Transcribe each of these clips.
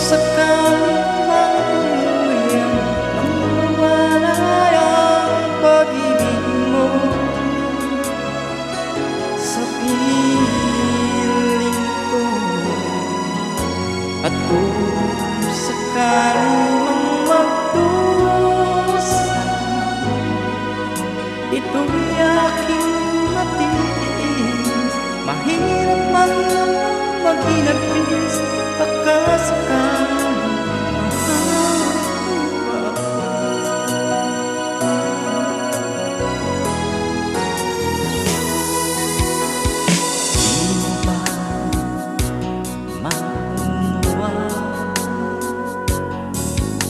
sakali mang tuluyang nawawala ang pag-ibig mo sa piling ko, at kung sakali mang magdusa, ito'y aking matiis. Mahirap man maghinagpis, pagkasakali mahal ba? Di mo ba maunawa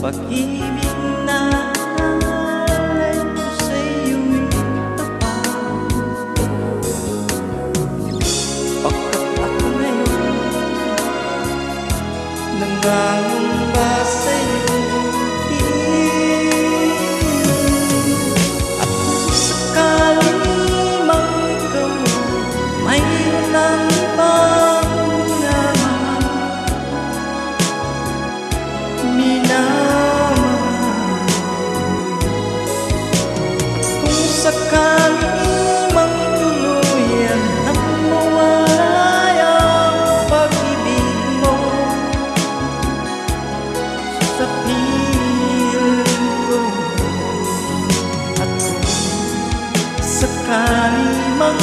pag-ibig na alay ko sa'yo'y tapat, pagkat ako ngayon nangangamba sa'yo, at kung sakali mang ikaw mayroon ng ibang minamahal, kung sakali mang tuluyan ang mawala ang pag-ibig mo sa piling ko, at kung sakali mang